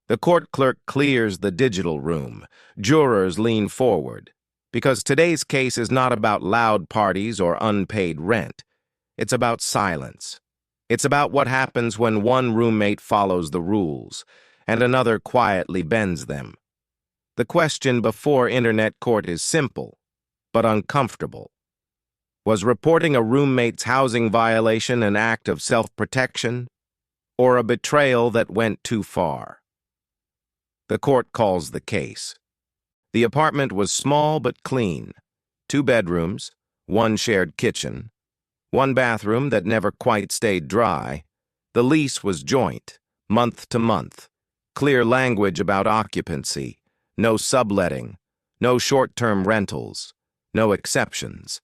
The court clerk clears the digital room. Jurors lean forward. Because today's case is not about loud parties or unpaid rent. It's about silence. It's about what happens when one roommate follows the rules and another quietly bends them. The question before internet court is simple, but uncomfortable. Was reporting a roommate's housing violation an act of self-protection or a betrayal that went too far? The court calls the case. The apartment was small but clean. 2 bedrooms, 1 shared kitchen, 1 bathroom that never quite stayed dry. The lease was joint, month to month. Clear language about occupancy, no subletting, no short-term rentals, no exceptions.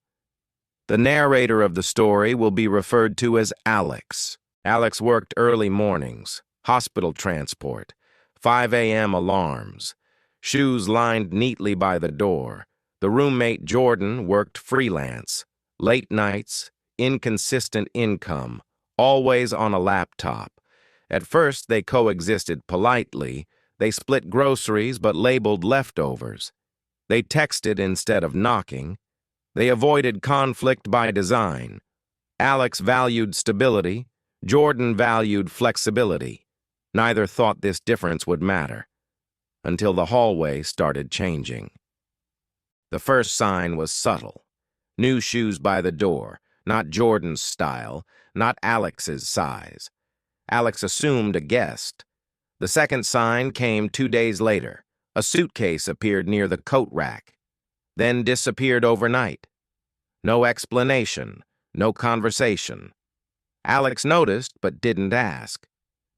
The narrator of the story will be referred to as Alex. Alex worked early mornings, hospital transport, 5 a.m. alarms, shoes lined neatly by the door. The roommate Jordan worked freelance, late nights, inconsistent income, always on a laptop. At first, they coexisted politely. They split groceries but labeled leftovers. They texted instead of knocking. They avoided conflict by design. Alex valued stability. Jordan valued flexibility. Neither thought this difference would matter, until the hallway started changing. The first sign was subtle. New shoes by the door, not Jordan's style, not Alex's size. Alex assumed a guest. The second sign came 2 days later. A suitcase appeared near the coat rack, then disappeared overnight. No explanation, no conversation. Alex noticed but didn't ask.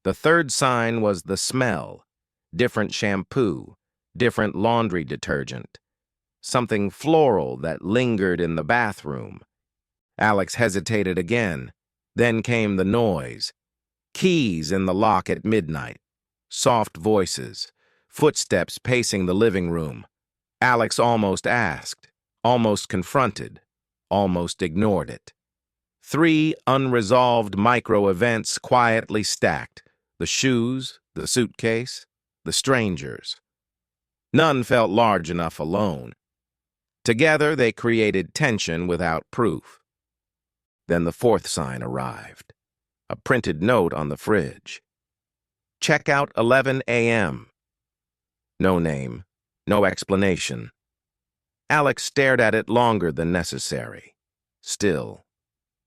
The third sign was the smell. Different shampoo, different laundry detergent. Something floral that lingered in the bathroom. Alex hesitated again. Then came the noise. Keys in the lock at midnight. Soft voices. Footsteps pacing the living room. Alex almost asked, almost confronted, almost ignored it. 3 unresolved micro-events quietly stacked. The shoes, the suitcase, the strangers. None felt large enough alone. Together, they created tension without proof. Then the fourth sign arrived. A printed note on the fridge. Checkout 11 a.m. No name, no explanation. Alex stared at it longer than necessary. Still,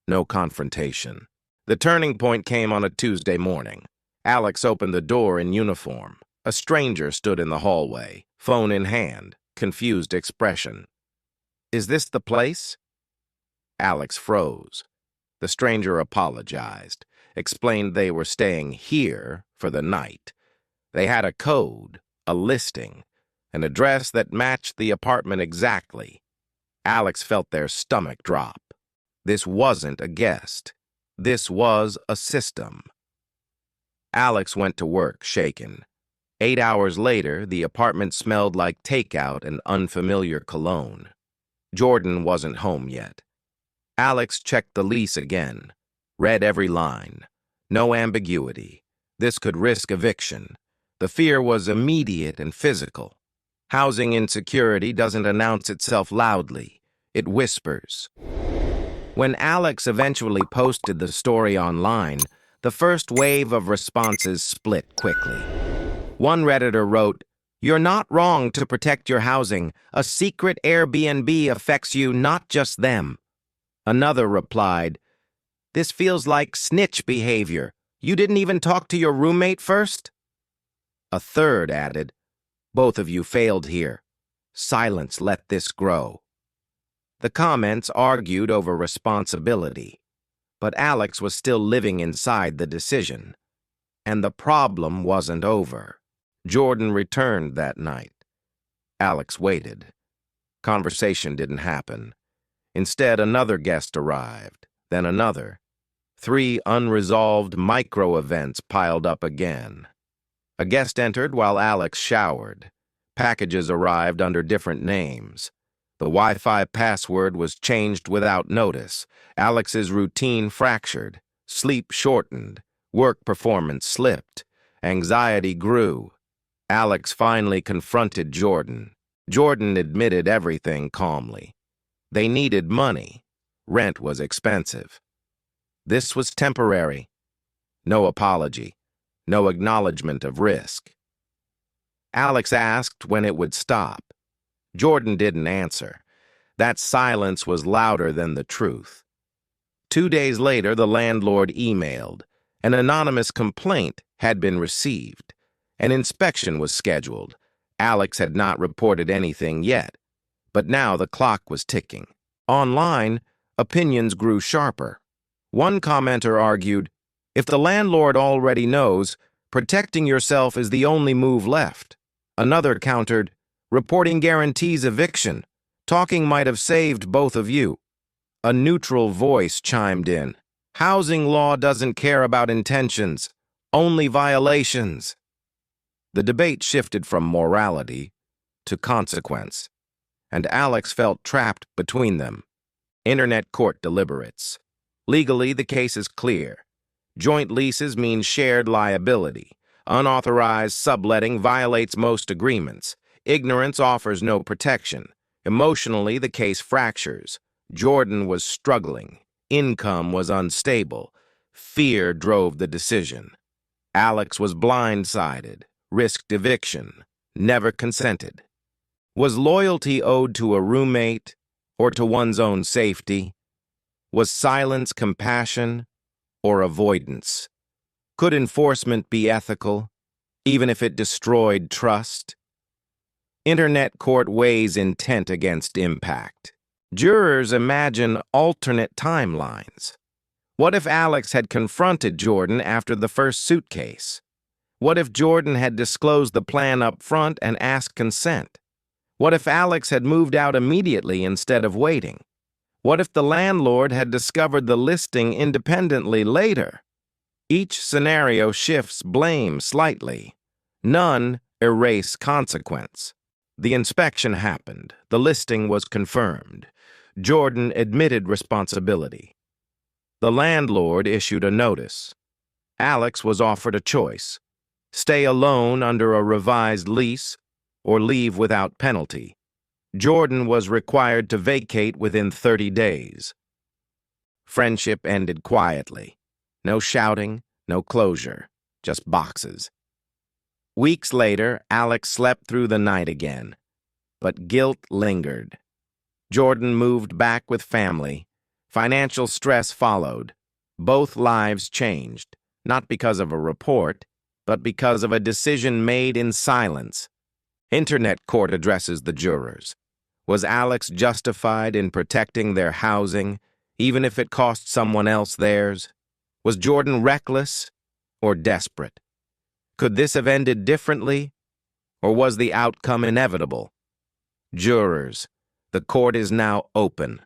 no confrontation. The turning point came on a Tuesday morning. Alex opened the door in uniform. A stranger stood in the hallway, phone in hand, confused expression. "Is this the place?" Alex froze. The stranger apologized, explained they were staying here for the night. They had a code, a listing, an address that matched the apartment exactly. Alex felt their stomach drop. This wasn't a guest. This was a system. Alex went to work, shaken. 8 hours later, the apartment smelled like takeout and unfamiliar cologne. Jordan wasn't home yet. Alex checked the lease again, read every line. No ambiguity. This could risk eviction. The fear was immediate and physical. Housing insecurity doesn't announce itself loudly. It whispers. When Alex eventually posted the story online, the first wave of responses split quickly. One Redditor wrote, "You're not wrong to protect your housing. A secret Airbnb affects you, not just them." Another replied, "This feels like snitch behavior. You didn't even talk to your roommate first?" A third added, "Both of you failed here. Silence let this grow." The comments argued over responsibility, but Alex was still living inside the decision. And the problem wasn't over. Jordan returned that night. Alex waited. Conversation didn't happen. Instead, another guest arrived, then another. 3 unresolved micro-events piled up again. A guest entered while Alex showered. Packages arrived under different names. The Wi-Fi password was changed without notice. Alex's routine fractured. Sleep shortened. Work performance slipped. Anxiety grew. Alex finally confronted Jordan. Jordan admitted everything calmly. They needed money. Rent was expensive. This was temporary. No apology. No acknowledgement of risk. Alex asked when it would stop. Jordan didn't answer. That silence was louder than the truth. 2 days later, the landlord emailed. An anonymous complaint had been received. An inspection was scheduled. Alex had not reported anything yet, but now the clock was ticking. Online, opinions grew sharper. One commenter argued, "If the landlord already knows, protecting yourself is the only move left." Another countered, "Reporting guarantees eviction. Talking might have saved both of you." A neutral voice chimed in, "Housing law doesn't care about intentions, only violations." The debate shifted from morality to consequence, and Alex felt trapped between them. Internet court deliberates. Legally, the case is clear. Joint leases mean shared liability. Unauthorized subletting violates most agreements. Ignorance offers no protection. Emotionally, the case fractures. Jordan was struggling. Income was unstable. Fear drove the decision. Alex was blindsided, risked eviction, never consented. Was loyalty owed to a roommate or to one's own safety? Was silence compassion or avoidance? Could enforcement be ethical, even if it destroyed trust? Internet court weighs intent against impact. Jurors imagine alternate timelines. What if Alex had confronted Jordan after the first suitcase? What if Jordan had disclosed the plan up front and asked consent? What if Alex had moved out immediately instead of waiting? What if the landlord had discovered the listing independently later? Each scenario shifts blame slightly. None erase consequence. The inspection happened. The listing was confirmed. Jordan admitted responsibility. The landlord issued a notice. Alex was offered a choice: stay alone under a revised lease or leave without penalty. Jordan was required to vacate within 30 days. Friendship ended quietly. No shouting, no closure, just boxes. Weeks later, Alex slept through the night again, but guilt lingered. Jordan moved back with family. Financial stress followed. Both lives changed, not because of a report, but because of a decision made in silence. Internet court addresses the jurors. Was Alex justified in protecting their housing, even if it cost someone else theirs? Was Jordan reckless or desperate? Could this have ended differently, or was the outcome inevitable? Jurors, the court is now open.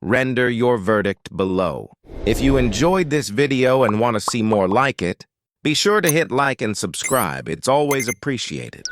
Render your verdict below. If you enjoyed this video and want to see more like it, be sure to hit like and subscribe. It's always appreciated.